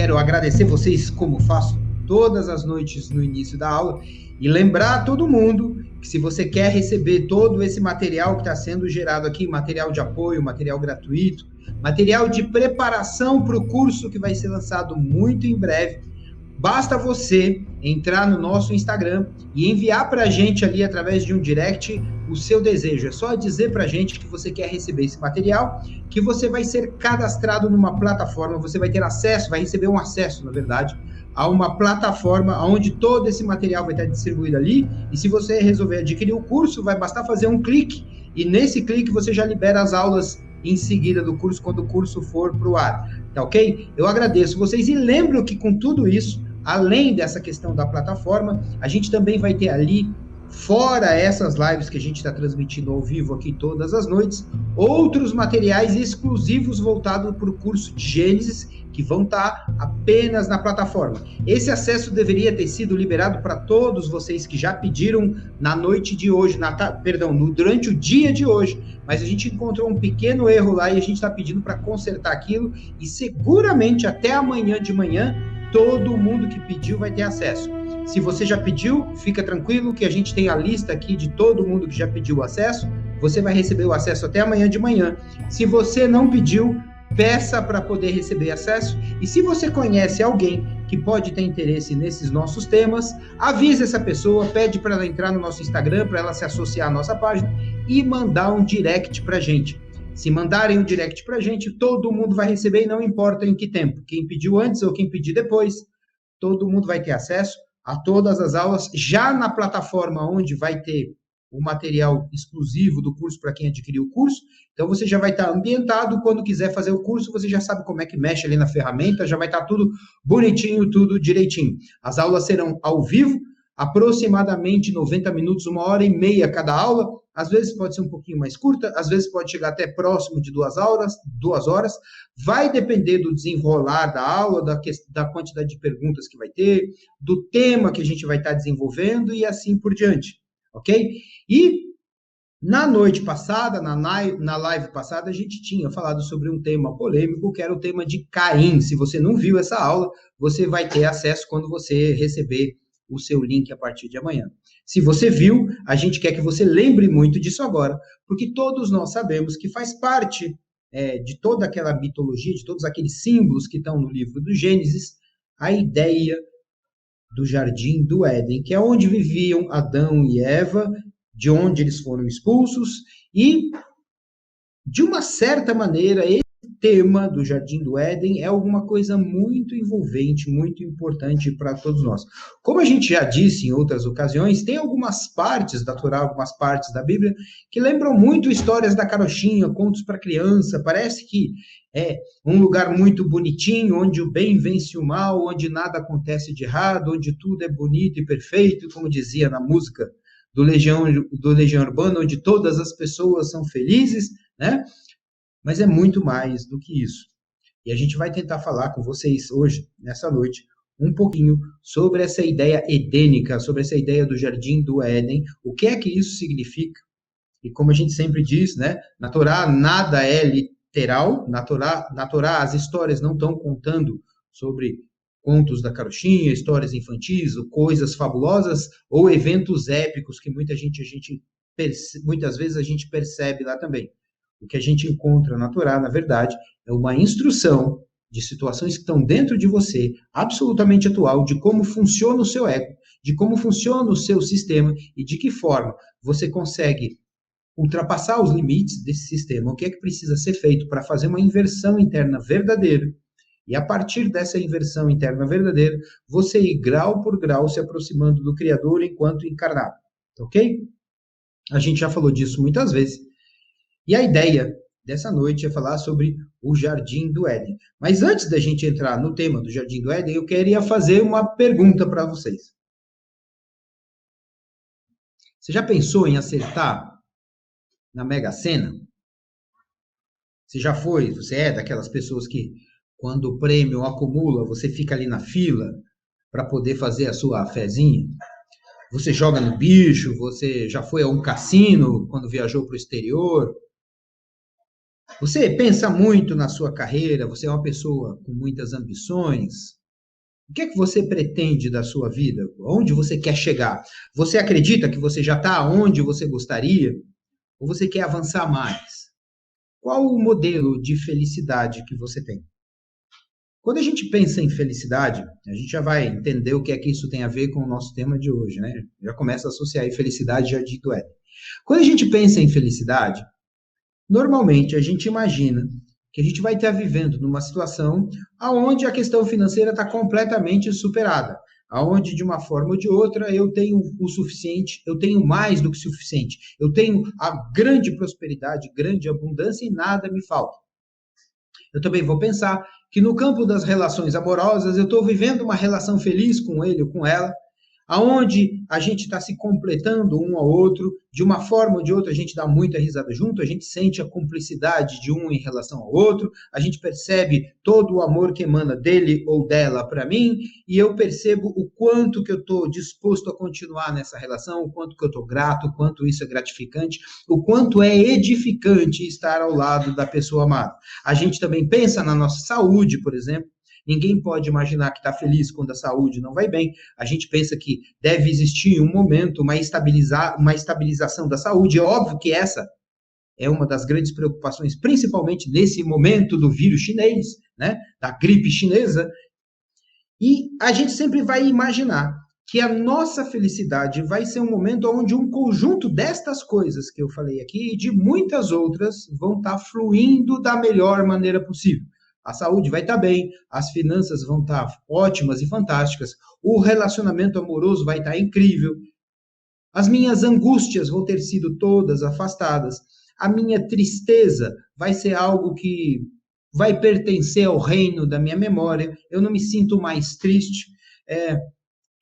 quero agradecer vocês, como faço todas as noites no início da aula, e lembrar a todo mundo que se você quer receber todo esse material que está sendo gerado aqui, material de apoio, material gratuito, material de preparação para o curso que vai ser lançado muito em breve, basta você entrar no nosso Instagram e enviar para a gente ali, através de um direct, o seu desejo. É só dizer para a gente que você quer receber esse material, que você vai ser cadastrado numa plataforma, você vai ter acesso, vai receber um acesso, na verdade, a uma plataforma onde todo esse material vai estar distribuído ali, e se você resolver adquirir o curso, vai bastar fazer um clique, e nesse clique você já libera as aulas em seguida do curso, quando o curso for para o ar, tá ok? Eu agradeço vocês, e lembro que com tudo isso, além dessa questão da plataforma, a gente também vai ter ali, fora essas lives que a gente está transmitindo ao vivo aqui todas as noites, outros materiais exclusivos voltados para o curso de Gênesis, que vão estar apenas na plataforma. Esse acesso deveria ter sido liberado para todos vocês que já pediram na noite de hoje, durante o dia de hoje, mas a gente encontrou um pequeno erro lá e a gente está pedindo para consertar aquilo, e seguramente até amanhã de manhã, todo mundo que pediu vai ter acesso. Se você já pediu, fica tranquilo que a gente tem a lista aqui de todo mundo que já pediu o acesso, você vai receber o acesso até amanhã de manhã. Se você não pediu, peça para poder receber acesso, e se você conhece alguém que pode ter interesse nesses nossos temas, avise essa pessoa, pede para ela entrar no nosso Instagram, para ela se associar à nossa página e mandar um direct para a gente. Se mandarem um direct para a gente, todo mundo vai receber, e não importa em que tempo. Quem pediu antes ou quem pedir depois, todo mundo vai ter acesso a todas as aulas, já na plataforma onde vai ter o material exclusivo do curso para quem adquiriu o curso. Então, você já vai estar ambientado, quando quiser fazer o curso, você já sabe como é que mexe ali na ferramenta, já vai estar tudo bonitinho, tudo direitinho. As aulas serão ao vivo, aproximadamente 90 minutos, 1h30 cada aula. Às vezes pode ser um pouquinho mais curta, às vezes pode chegar até próximo de 2 horas, vai depender do desenrolar da aula, da quantidade de perguntas que vai ter, do tema que a gente vai estar desenvolvendo e assim por diante, ok? E na noite passada, na live passada, a gente tinha falado sobre um tema polêmico, que era o tema de Caim. Se você não viu essa aula, você vai ter acesso quando você receber o seu link a partir de amanhã. Se você viu, a gente quer que você lembre muito disso agora, porque todos nós sabemos que faz parte de toda aquela mitologia, de todos aqueles símbolos que estão no livro do Gênesis, a ideia do Jardim do Éden, que é onde viviam Adão e Eva, de onde eles foram expulsos, e, de uma certa maneira, esse tema do Jardim do Éden é alguma coisa muito envolvente, muito importante para todos nós. Como a gente já disse em outras ocasiões, tem algumas partes da Torá, algumas partes da Bíblia, que lembram muito histórias da carochinha, contos para criança. Parece que é um lugar muito bonitinho, onde o bem vence o mal, onde nada acontece de errado, onde tudo é bonito e perfeito, como dizia na música do Legião Urbana, onde todas as pessoas são felizes, né? Mas é muito mais do que isso. E a gente vai tentar falar com vocês hoje, nessa noite, um pouquinho sobre essa ideia edênica, sobre essa ideia do Jardim do Éden, o que é que isso significa. E como a gente sempre diz, né, na Torá nada é literal, na Torá as histórias não estão contando sobre contos da carochinha, histórias infantis, ou coisas fabulosas, ou eventos épicos que muitas vezes a gente percebe lá também. O que a gente encontra na Torá, na verdade, é uma instrução de situações que estão dentro de você, absolutamente atual, de como funciona o seu ego, de como funciona o seu sistema e de que forma você consegue ultrapassar os limites desse sistema. O que é que precisa ser feito para fazer uma inversão interna verdadeira? E a partir dessa inversão interna verdadeira, você ir grau por grau se aproximando do Criador enquanto encarnado. Ok? A gente já falou disso muitas vezes. E a ideia dessa noite é falar sobre o Jardim do Éden. Mas antes da gente entrar no tema do Jardim do Éden, eu queria fazer uma pergunta para vocês. Você já pensou em acertar na Mega Sena? Você é daquelas pessoas que, quando o prêmio acumula, você fica ali na fila para poder fazer a sua fezinha? Você joga no bicho? Você já foi a um cassino quando viajou para o exterior? Você pensa muito na sua carreira? Você é uma pessoa com muitas ambições? O que é que você pretende da sua vida? Onde você quer chegar? Você acredita que você já está onde você gostaria? Ou você quer avançar mais? Qual o modelo de felicidade que você tem? Quando a gente pensa em felicidade, a gente já vai entender o que é que isso tem a ver com o nosso tema de hoje, né? Já começa a associar aí felicidade, já dito é. Quando a gente pensa em felicidade, normalmente a gente imagina que a gente vai estar vivendo numa situação onde a questão financeira está completamente superada, aonde de uma forma ou de outra eu tenho o suficiente, eu tenho mais do que suficiente, eu tenho a grande prosperidade, grande abundância e nada me falta. Eu também vou pensar que no campo das relações amorosas eu estou vivendo uma relação feliz com ele ou com ela, aonde a gente está se completando um ao outro, de uma forma ou de outra a gente dá muita risada junto, a gente sente a cumplicidade de um em relação ao outro, a gente percebe todo o amor que emana dele ou dela para mim, e eu percebo o quanto que eu estou disposto a continuar nessa relação, o quanto que eu estou grato, o quanto isso é gratificante, o quanto é edificante estar ao lado da pessoa amada. A gente também pensa na nossa saúde, por exemplo. Ninguém pode imaginar que está feliz quando a saúde não vai bem. A gente pensa que deve existir um momento, uma estabilização da saúde. É óbvio que essa é uma das grandes preocupações, principalmente nesse momento do vírus chinês, né, da gripe chinesa. E a gente sempre vai imaginar que a nossa felicidade vai ser um momento onde um conjunto destas coisas que eu falei aqui e de muitas outras vão estar fluindo da melhor maneira possível. A saúde vai estar bem, as finanças vão estar ótimas e fantásticas, o relacionamento amoroso vai estar incrível, as minhas angústias vão ter sido todas afastadas, a minha tristeza vai ser algo que vai pertencer ao reino da minha memória, eu não me sinto mais triste,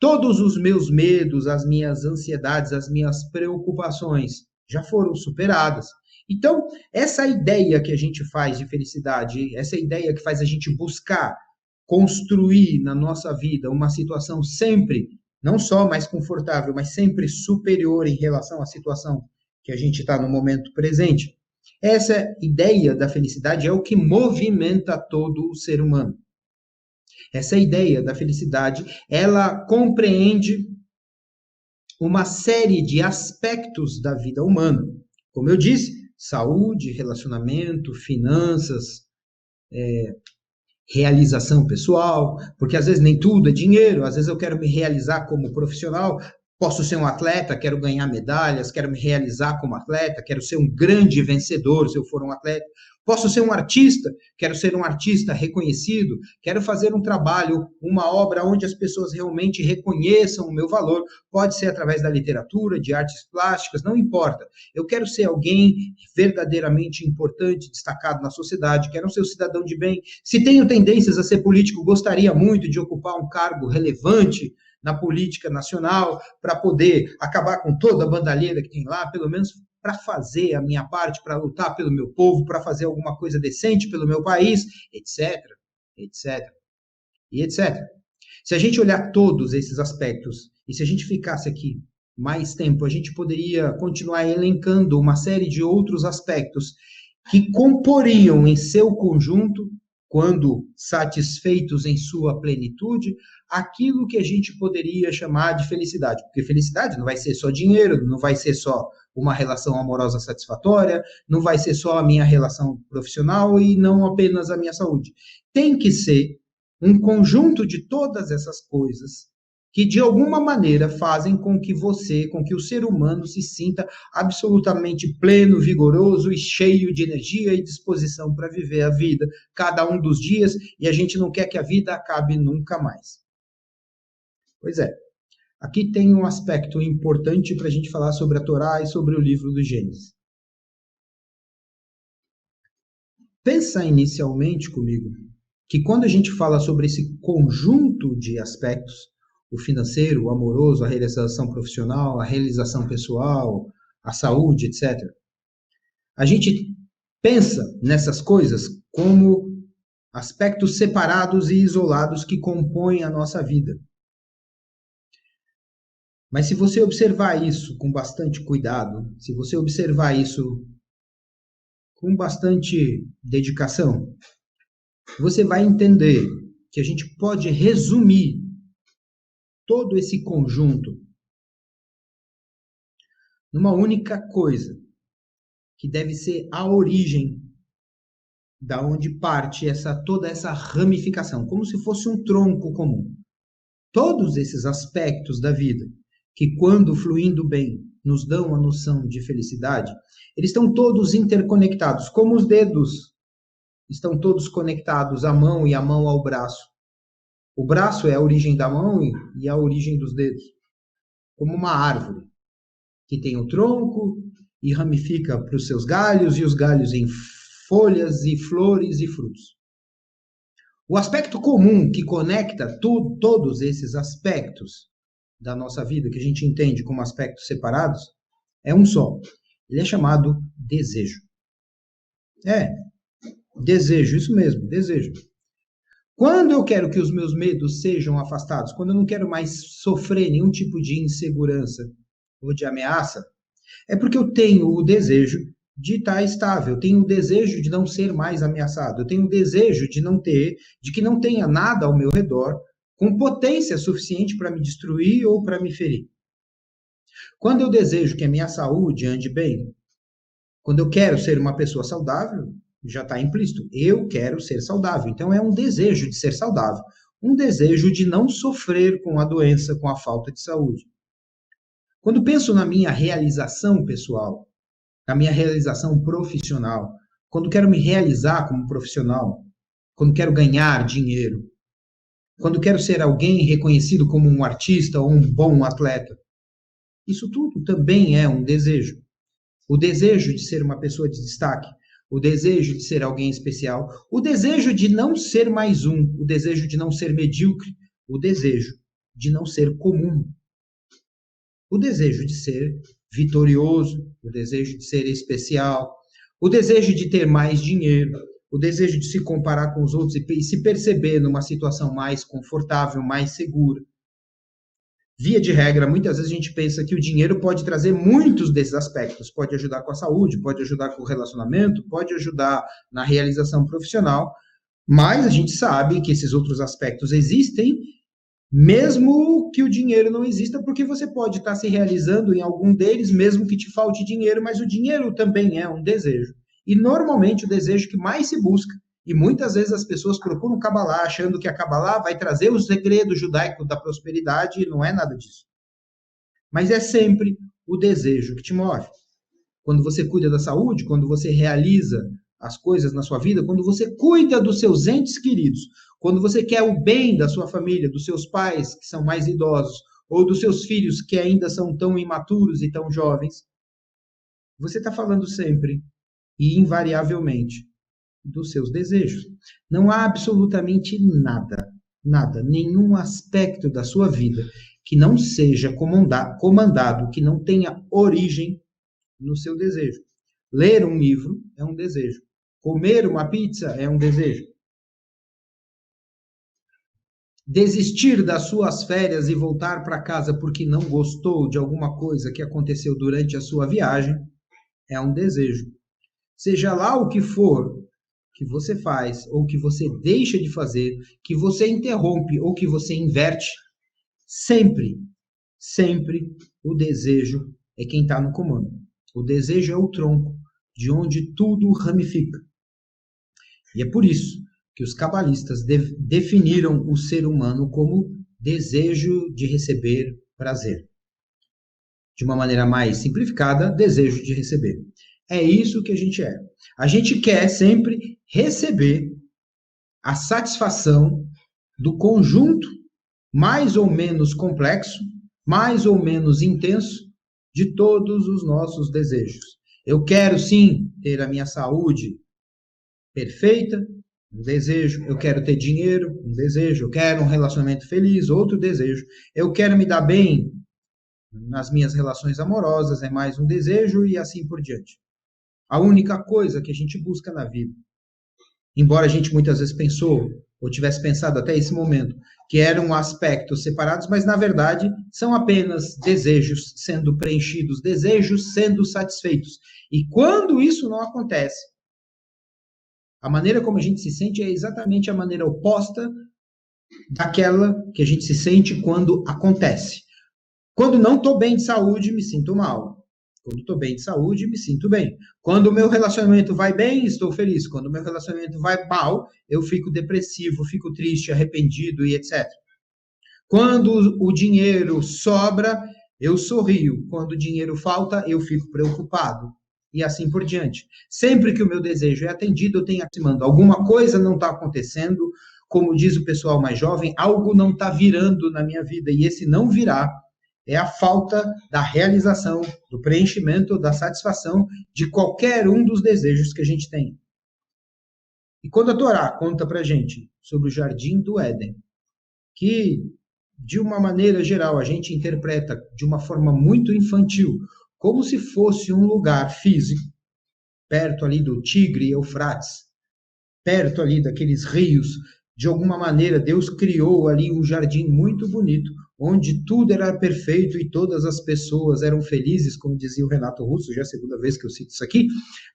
todos os meus medos, as minhas ansiedades, as minhas preocupações já foram superadas. Então, essa ideia que a gente faz de felicidade, essa ideia que faz a gente buscar construir na nossa vida uma situação sempre, não só mais confortável, mas sempre superior em relação à situação que a gente está no momento presente, essa ideia da felicidade é o que movimenta todo o ser humano. Essa ideia da felicidade, ela compreende uma série de aspectos da vida humana. Como eu disse, saúde, relacionamento, finanças, realização pessoal, porque às vezes nem tudo é dinheiro, às vezes eu quero me realizar como profissional, posso ser um atleta, quero ganhar medalhas, quero me realizar como atleta, quero ser um grande vencedor se eu for um atleta. Posso ser um artista, quero ser um artista reconhecido, quero fazer um trabalho, uma obra onde as pessoas realmente reconheçam o meu valor. Pode ser através da literatura, de artes plásticas, não importa. Eu quero ser alguém verdadeiramente importante, destacado na sociedade, quero ser um cidadão de bem. Se tenho tendências a ser político, gostaria muito de ocupar um cargo relevante na política nacional, para poder acabar com toda a bandalheira que tem lá, pelo menos para fazer a minha parte, para lutar pelo meu povo, para fazer alguma coisa decente pelo meu país, etc, etc, e etc. Se a gente olhar todos esses aspectos, e se a gente ficasse aqui mais tempo, a gente poderia continuar elencando uma série de outros aspectos que comporiam em seu conjunto, quando satisfeitos em sua plenitude, aquilo que a gente poderia chamar de felicidade. Porque felicidade não vai ser só dinheiro, não vai ser só uma relação amorosa satisfatória, não vai ser só a minha relação profissional e não apenas a minha saúde. Tem que ser um conjunto de todas essas coisas que de alguma maneira fazem com que você, com que o ser humano se sinta absolutamente pleno, vigoroso e cheio de energia e disposição para viver a vida, cada um dos dias, e a gente não quer que a vida acabe nunca mais. Pois é, aqui tem um aspecto importante para a gente falar sobre a Torá e sobre o livro do Gênesis. Pensa inicialmente comigo que quando a gente fala sobre esse conjunto de aspectos, o financeiro, o amoroso, a realização profissional, a realização pessoal, a saúde, etc., a gente pensa nessas coisas como aspectos separados e isolados que compõem a nossa vida. Mas se você observar isso com bastante cuidado, se você observar isso com bastante dedicação, você vai entender que a gente pode resumir todo esse conjunto numa única coisa, que deve ser a origem da onde parte toda essa ramificação, como se fosse um tronco comum. Todos esses aspectos da vida, que quando fluindo bem, nos dão a noção de felicidade, eles estão todos interconectados, como os dedos estão todos conectados à mão e a mão ao braço. O braço é a origem da mão e a origem dos dedos, como uma árvore, que tem o tronco e ramifica para os seus galhos, e os galhos em folhas e flores e frutos. O aspecto comum que conecta todos esses aspectos da nossa vida, que a gente entende como aspectos separados, é um só. Ele é chamado desejo. Desejo, isso mesmo, desejo. Quando eu quero que os meus medos sejam afastados, quando eu não quero mais sofrer nenhum tipo de insegurança ou de ameaça, é porque eu tenho o desejo de estar estável, eu tenho o desejo de não ser mais ameaçado, eu tenho o desejo de que não tenha nada ao meu redor com potência suficiente para me destruir ou para me ferir. Quando eu desejo que a minha saúde ande bem, quando eu quero ser uma pessoa saudável, já está implícito, eu quero ser saudável. Então é um desejo de ser saudável, um desejo de não sofrer com a doença, com a falta de saúde. Quando penso na minha realização pessoal, na minha realização profissional, quando quero me realizar como profissional, quando quero ganhar dinheiro, quando quero ser alguém reconhecido como um artista ou um bom atleta, isso tudo também é um desejo. O desejo de ser uma pessoa de destaque, o desejo de ser alguém especial, o desejo de não ser mais um, o desejo de não ser medíocre, o desejo de não ser comum, o desejo de ser vitorioso, o desejo de ser especial, o desejo de ter mais dinheiro, o desejo de se comparar com os outros e se perceber numa situação mais confortável, mais segura. Via de regra, muitas vezes a gente pensa que o dinheiro pode trazer muitos desses aspectos. Pode ajudar com a saúde, pode ajudar com o relacionamento, pode ajudar na realização profissional, mas a gente sabe que esses outros aspectos existem, mesmo que o dinheiro não exista, porque você pode estar se realizando em algum deles, mesmo que te falte dinheiro, mas o dinheiro também é um desejo. E normalmente o desejo que mais se busca, e muitas vezes as pessoas procuram Kabbalah achando que a Kabbalah vai trazer o segredo judaico da prosperidade, e não é nada disso. Mas é sempre o desejo que te move. Quando você cuida da saúde, quando você realiza as coisas na sua vida, quando você cuida dos seus entes queridos, quando você quer o bem da sua família, dos seus pais que são mais idosos, ou dos seus filhos que ainda são tão imaturos e tão jovens, você está falando sempre e invariavelmente dos seus desejos. Não há absolutamente nada, nenhum aspecto da sua vida que não seja comandado, que não tenha origem no seu desejo. Ler um livro é um desejo. Comer uma pizza é um desejo. Desistir das suas férias e voltar para casa porque não gostou de alguma coisa que aconteceu durante a sua viagem é um desejo. Seja lá o que for que você faz, ou que você deixa de fazer, que você interrompe ou que você inverte, sempre o desejo é quem está no comando. O desejo é o tronco de onde tudo ramifica. E é por isso que os cabalistas definiram o ser humano como desejo de receber prazer. De uma maneira mais simplificada, desejo de receber. É isso que a gente é. A gente quer sempre receber a satisfação do conjunto mais ou menos complexo, mais ou menos intenso de todos os nossos desejos. Eu quero sim ter a minha saúde perfeita, um desejo. Eu quero ter dinheiro, um desejo. Eu quero um relacionamento feliz, outro desejo. Eu quero me dar bem nas minhas relações amorosas, é mais um desejo, e assim por diante. A única coisa que a gente busca na vida, embora a gente muitas vezes pensou, ou tivesse pensado até esse momento, que eram aspectos separados, mas na verdade são apenas desejos sendo preenchidos, desejos sendo satisfeitos. E quando isso não acontece, a maneira como a gente se sente é exatamente a maneira oposta daquela que a gente se sente quando acontece. Quando não estou bem de saúde, me sinto mal. Quando estou bem de saúde, me sinto bem. Quando o meu relacionamento vai bem, estou feliz. Quando o meu relacionamento vai mal, eu fico depressivo, fico triste, arrependido e etc. Quando o dinheiro sobra, eu sorrio. Quando o dinheiro falta, eu fico preocupado. E assim por diante. Sempre que o meu desejo é atendido, eu tenho aproximando. Alguma coisa não está acontecendo, como diz o pessoal mais jovem, algo não está virando na minha vida. E esse não virar é a falta da realização, do preenchimento, da satisfação de qualquer um dos desejos que a gente tem. E quando a Torá conta para a gente sobre o jardim do Éden, que de uma maneira geral a gente interpreta de uma forma muito infantil, como se fosse um lugar físico, perto ali do Tigre e Eufrates, perto ali daqueles rios, de alguma maneira Deus criou ali um jardim muito bonito, onde tudo era perfeito e todas as pessoas eram felizes, como dizia o Renato Russo, já é a segunda vez que eu cito isso aqui,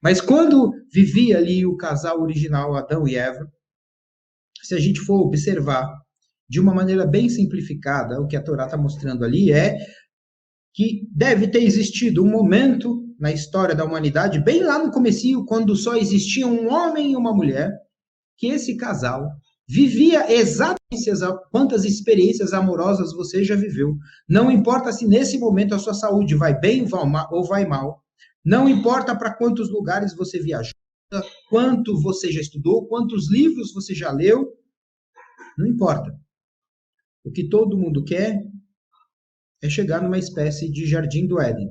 mas quando vivia ali o casal original, Adão e Eva, se a gente for observar de uma maneira bem simplificada, o que a Torá está mostrando ali é que deve ter existido um momento na história da humanidade, bem lá no comecinho, quando só existia um homem e uma mulher, que esse casal vivia exatamente quantas experiências amorosas você já viveu. Não importa se nesse momento a sua saúde vai bem ou vai mal. Não importa para quantos lugares você viajou, quanto você já estudou, quantos livros você já leu. Não importa. O que todo mundo quer é chegar numa espécie de jardim do Éden.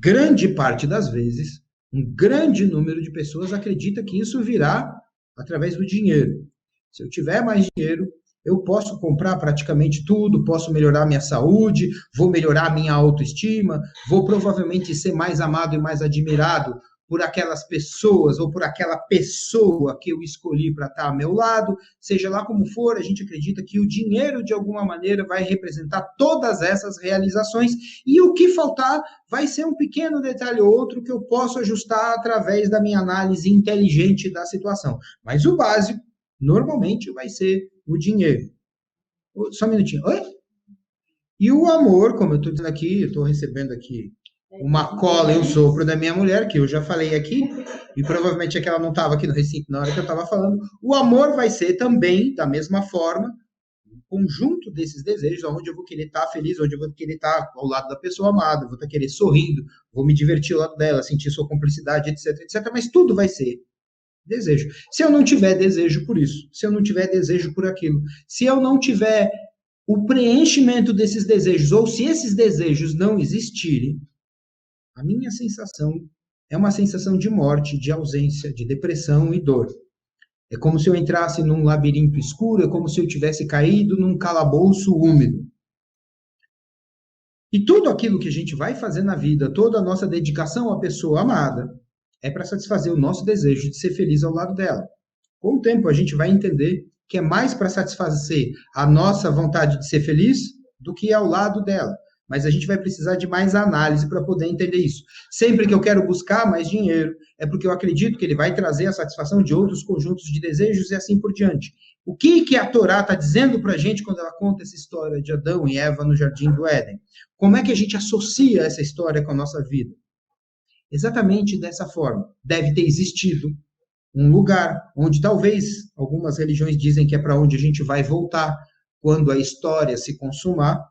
Grande parte das vezes, um grande número de pessoas acredita que isso virá através do dinheiro. Se eu tiver mais dinheiro, eu posso comprar praticamente tudo, posso melhorar minha saúde, vou melhorar minha autoestima, vou provavelmente ser mais amado e mais admirado por aquelas pessoas ou por aquela pessoa que eu escolhi para estar ao meu lado, seja lá como for, a gente acredita que o dinheiro, de alguma maneira, vai representar todas essas realizações e o que faltar vai ser um pequeno detalhe ou outro que eu posso ajustar através da minha análise inteligente da situação. Mas o básico, normalmente, vai ser o dinheiro. Só um minutinho. Oi? E o amor, como eu estou dizendo aqui, eu estou recebendo aqui uma cola e um sopro da minha mulher, que eu já falei aqui, e provavelmente é que ela não estava aqui no recinto na hora que eu estava falando. O amor vai ser também, da mesma forma, um conjunto desses desejos, onde eu vou querer estar feliz, onde eu vou querer estar ao lado da pessoa amada, vou estar querer sorrindo, vou me divertir ao lado dela, sentir sua cumplicidade, etc, etc, mas tudo vai ser desejo. Se eu não tiver desejo por isso, se eu não tiver desejo por aquilo, se eu não tiver o preenchimento desses desejos, ou se esses desejos não existirem, a minha sensação é uma sensação de morte, de ausência, de depressão e dor. É como se eu entrasse num labirinto escuro, é como se eu tivesse caído num calabouço úmido. E tudo aquilo que a gente vai fazer na vida, toda a nossa dedicação à pessoa amada, é para satisfazer o nosso desejo de ser feliz ao lado dela. Com o tempo, a gente vai entender que é mais para satisfazer a nossa vontade de ser feliz do que ao lado dela. Mas a gente vai precisar de mais análise para poder entender isso. Sempre que eu quero buscar mais dinheiro, é porque eu acredito que ele vai trazer a satisfação de outros conjuntos de desejos e assim por diante. O que a Torá está dizendo para a gente quando ela conta essa história de Adão e Eva no Jardim do Éden? Como é que a gente associa essa história com a nossa vida? Exatamente dessa forma. Deve ter existido um lugar onde talvez algumas religiões dizem que é para onde a gente vai voltar quando a história se consumar,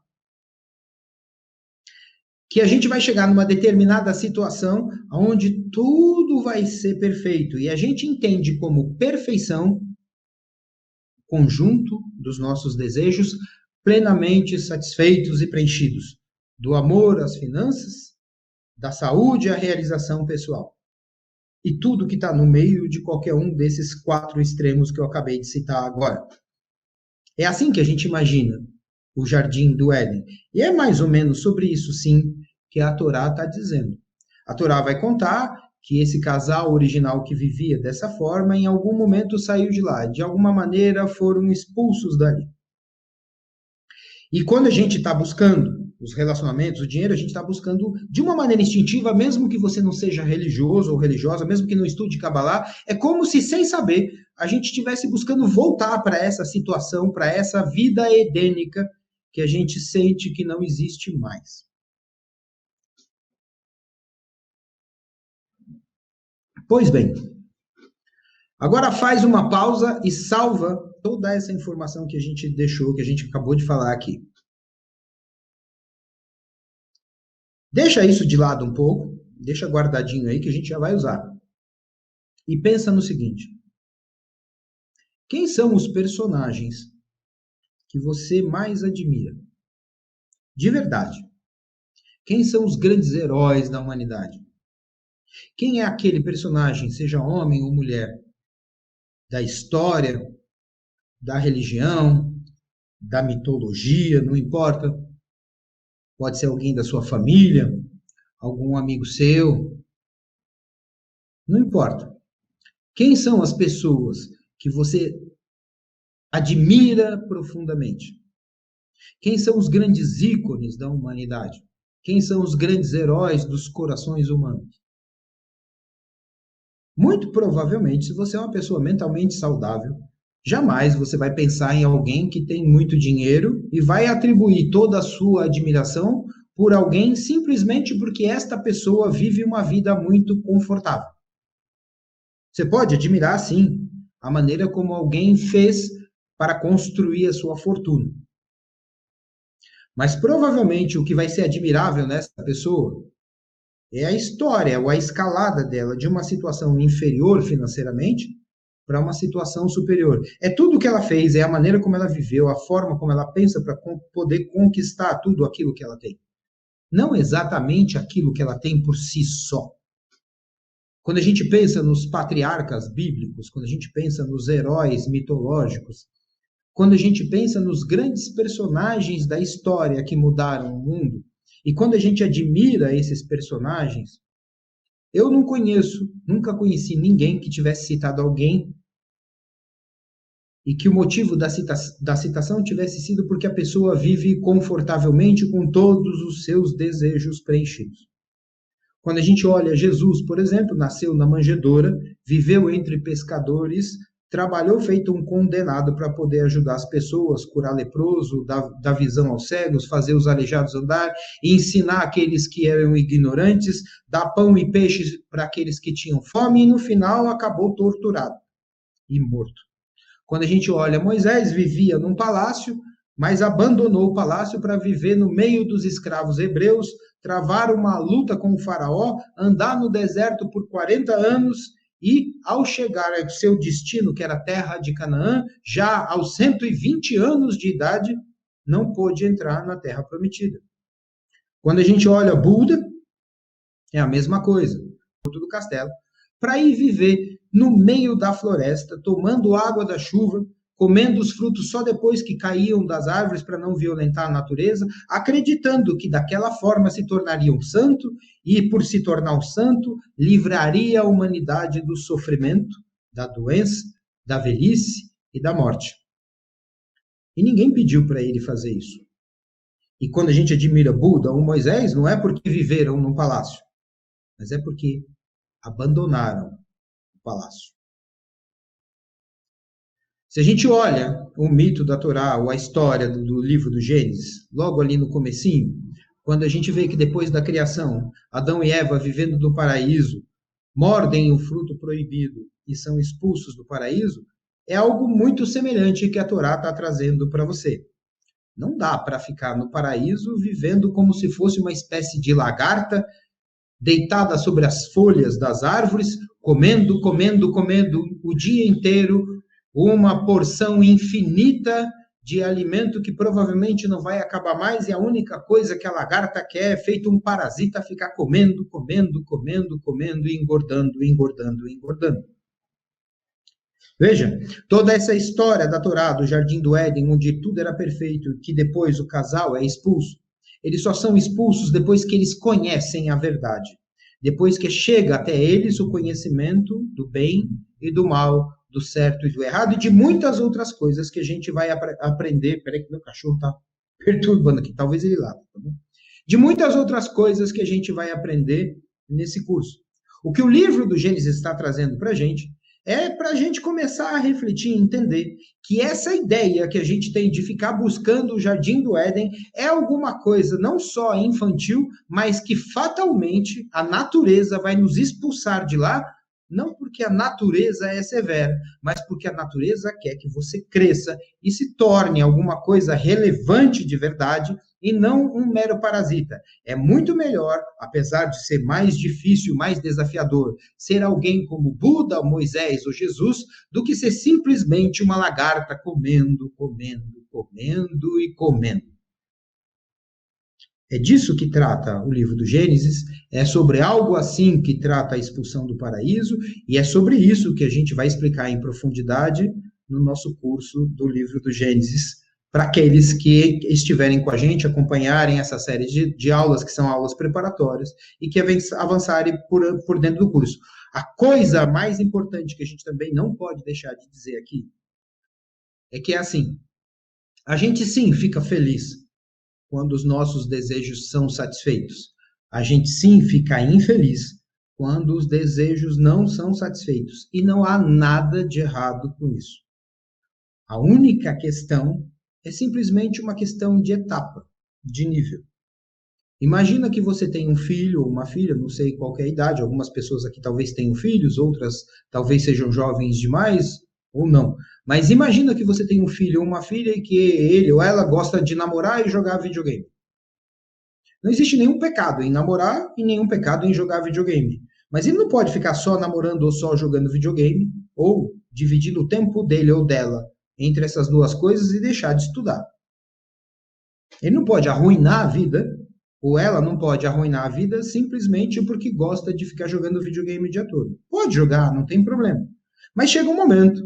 que a gente vai chegar numa determinada situação onde tudo vai ser perfeito. E a gente entende como perfeição o conjunto dos nossos desejos plenamente satisfeitos e preenchidos. Do amor às finanças, da saúde à realização pessoal. E tudo que está no meio de qualquer um desses 4 extremos que eu acabei de citar agora. É assim que a gente imagina o Jardim do Éden. E é mais ou menos sobre isso, sim, que a Torá está dizendo. A Torá vai contar que esse casal original que vivia dessa forma, em algum momento saiu de lá. De alguma maneira foram expulsos dali. E quando a gente está buscando os relacionamentos, o dinheiro, a gente está buscando de uma maneira instintiva, mesmo que você não seja religioso ou religiosa, mesmo que não estude Kabbalah, é como se, sem saber, a gente estivesse buscando voltar para essa situação, para essa vida edênica que a gente sente que não existe mais. Pois bem, agora faz uma pausa e salva toda essa informação que a gente deixou, que a gente acabou de falar aqui. Deixa isso de lado um pouco, deixa guardadinho aí que a gente já vai usar. E pensa no seguinte: quem são os personagens que você mais admira? De verdade. Quem são os grandes heróis da humanidade? Quem é aquele personagem, seja homem ou mulher, da história, da religião, da mitologia, não importa. Pode ser alguém da sua família, algum amigo seu, não importa. Quem são as pessoas que você admira profundamente? Quem são os grandes ícones da humanidade? Quem são os grandes heróis dos corações humanos? Muito provavelmente, se você é uma pessoa mentalmente saudável, jamais você vai pensar em alguém que tem muito dinheiro e vai atribuir toda a sua admiração por alguém simplesmente porque esta pessoa vive uma vida muito confortável. Você pode admirar, sim, a maneira como alguém fez para construir a sua fortuna. Mas provavelmente o que vai ser admirável nessa pessoa é a história ou a escalada dela de uma situação inferior financeiramente para uma situação superior. É tudo o que ela fez, é a maneira como ela viveu, a forma como ela pensa para poder conquistar tudo aquilo que ela tem. Não exatamente aquilo que ela tem por si só. Quando a gente pensa nos patriarcas bíblicos, quando a gente pensa nos heróis mitológicos, quando a gente pensa nos grandes personagens da história que mudaram o mundo, e quando a gente admira esses personagens, eu não conheço, nunca conheci ninguém que tivesse citado alguém e que o motivo da citação tivesse sido porque a pessoa vive confortavelmente com todos os seus desejos preenchidos. Quando a gente olha Jesus, por exemplo, nasceu na manjedoura, viveu entre pescadores, trabalhou feito um condenado para poder ajudar as pessoas, curar leproso, dar visão aos cegos, fazer os aleijados andar, ensinar aqueles que eram ignorantes, dar pão e peixes para aqueles que tinham fome, e no final acabou torturado e morto. Quando a gente olha, Moisés vivia num palácio, mas abandonou o palácio para viver no meio dos escravos hebreus, travar uma luta com o faraó, andar no deserto por 40 anos e, ao chegar ao seu destino, que era a terra de Canaã, já aos 120 anos de idade, não pôde entrar na terra prometida. Quando a gente olha Buda, é a mesma coisa, do castelo, para ir viver no meio da floresta, tomando água da chuva, comendo os frutos só depois que caíam das árvores para não violentar a natureza, acreditando que daquela forma se tornaria um santo e, por se tornar um santo, livraria a humanidade do sofrimento, da doença, da velhice e da morte. E ninguém pediu para ele fazer isso. E quando a gente admira Buda ou Moisés, não é porque viveram num palácio, mas é porque abandonaram o palácio. Se a gente olha o mito da Torá, ou a história do livro do Gênesis, logo ali no comecinho, quando a gente vê que depois da criação, Adão e Eva, vivendo no paraíso, mordem o fruto proibido e são expulsos do paraíso, é algo muito semelhante que a Torá está trazendo para você. Não dá para ficar no paraíso vivendo como se fosse uma espécie de lagarta, deitada sobre as folhas das árvores, comendo o dia inteiro, uma porção infinita de alimento que provavelmente não vai acabar mais, e a única coisa que a lagarta quer é, feito um parasita, ficar comendo, e engordando. Veja, toda essa história da Torá, do Jardim do Éden, onde tudo era perfeito, que depois o casal é expulso, eles só são expulsos depois que eles conhecem a verdade. Depois que chega até eles o conhecimento do bem e do mal, do certo e do errado, e de muitas outras coisas que a gente vai aprender. Peraí que meu cachorro está perturbando aqui, talvez ele late, tá bom? de muitas outras coisas que a gente vai aprender nesse curso. O que o livro do Gênesis está trazendo para a gente é para a gente começar a refletir e entender que essa ideia que a gente tem de ficar buscando o Jardim do Éden é alguma coisa não só infantil, mas que fatalmente a natureza vai nos expulsar de lá, não porque a natureza é severa, mas porque a natureza quer que você cresça e se torne alguma coisa relevante de verdade e não um mero parasita. É muito melhor, apesar de ser mais difícil, mais desafiador, ser alguém como Buda, Moisés ou Jesus, do que ser simplesmente uma lagarta comendo, comendo, comendo e comendo. É disso que trata o livro do Gênesis, é sobre algo assim que trata a expulsão do paraíso, e é sobre isso que a gente vai explicar em profundidade no nosso curso do livro do Gênesis, para aqueles que estiverem com a gente, acompanharem essa série de aulas, que são aulas preparatórias, e que avançarem por dentro do curso. A coisa mais importante que a gente também não pode deixar de dizer aqui, é que é assim, a gente sim fica feliz quando os nossos desejos são satisfeitos. A gente sim fica infeliz quando os desejos não são satisfeitos. E não há nada de errado com isso. A única questão é simplesmente uma questão de etapa, de nível. Imagina que você tem um filho ou uma filha, não sei qual é a idade, algumas pessoas aqui talvez tenham filhos, outras talvez sejam jovens demais, ou não. Mas imagina que você tem um filho ou uma filha e que ele ou ela gosta de namorar e jogar videogame. Não existe nenhum pecado em namorar e nenhum pecado em jogar videogame. Mas ele não pode ficar só namorando ou só jogando videogame, ou dividindo o tempo dele ou dela entre essas duas coisas e deixar de estudar. Ele não pode arruinar a vida, ou ela não pode arruinar a vida simplesmente porque gosta de ficar jogando videogame o dia todo. Pode jogar, não tem problema. Mas chega um momento,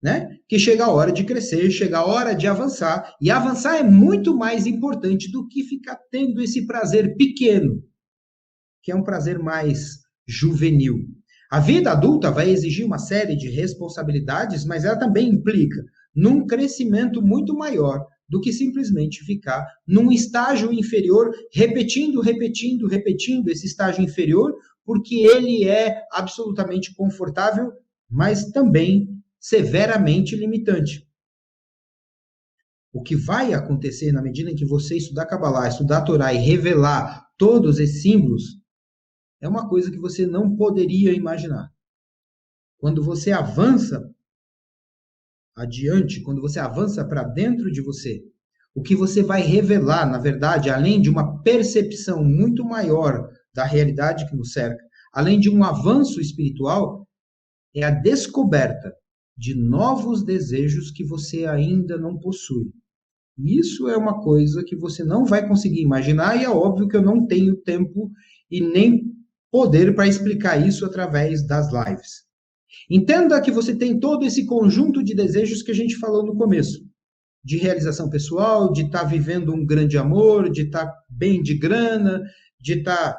né, que chega a hora de crescer, chega a hora de avançar, e avançar é muito mais importante do que ficar tendo esse prazer pequeno, que é um prazer mais juvenil. A vida adulta vai exigir uma série de responsabilidades, mas ela também implica num crescimento muito maior do que simplesmente ficar num estágio inferior, repetindo esse estágio inferior, porque ele é absolutamente confortável, mas também severamente limitante. O que vai acontecer na medida em que você estudar Kabbalah, estudar a Torá e revelar todos esses símbolos, é uma coisa que você não poderia imaginar. Quando você avança adiante, quando você avança para dentro de você, o que você vai revelar, na verdade, além de uma percepção muito maior da realidade que nos cerca, além de um avanço espiritual, é a descoberta de novos desejos que você ainda não possui. Isso é uma coisa que você não vai conseguir imaginar, e é óbvio que eu não tenho tempo e nem poder para explicar isso através das lives. Entenda que você tem todo esse conjunto de desejos que a gente falou no começo, de realização pessoal, de estar vivendo um grande amor, de estar bem de grana, de estar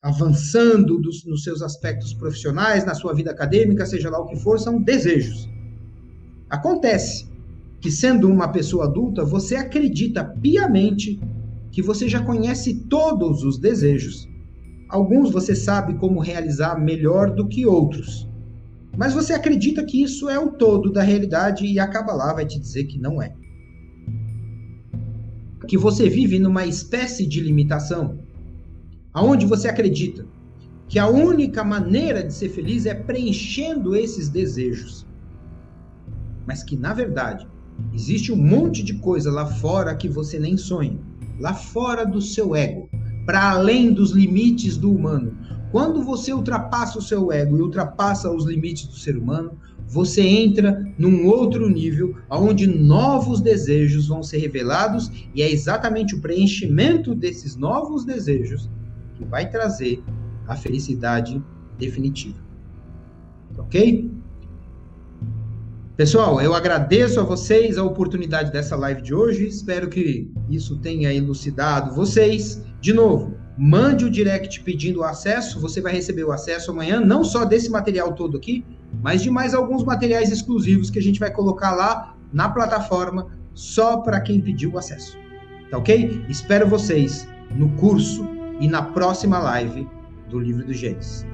avançando nos seus aspectos profissionais, na sua vida acadêmica, seja lá o que for, são desejos. Acontece que, sendo uma pessoa adulta, você acredita piamente que você já conhece todos os desejos. Alguns você sabe como realizar melhor do que outros. Mas você acredita que isso é o todo da realidade, e a Kabbalah vai te dizer que não é. Que você vive numa espécie de limitação, aonde você acredita que a única maneira de ser feliz é preenchendo esses desejos. Mas que, na verdade, existe um monte de coisa lá fora que você nem sonha, lá fora do seu ego, para além dos limites do humano. Quando você ultrapassa o seu ego e ultrapassa os limites do ser humano, você entra num outro nível, onde novos desejos vão ser revelados, e é exatamente o preenchimento desses novos desejos que vai trazer a felicidade definitiva. Ok? Pessoal, eu agradeço a vocês a oportunidade dessa live de hoje, espero que isso tenha elucidado vocês. De novo, mande o direct pedindo o acesso, você vai receber o acesso amanhã, não só desse material todo aqui, mas de mais alguns materiais exclusivos que a gente vai colocar lá na plataforma, só para quem pediu o acesso. Tá ok? Espero vocês no curso e na próxima live do Livro do Gênesis.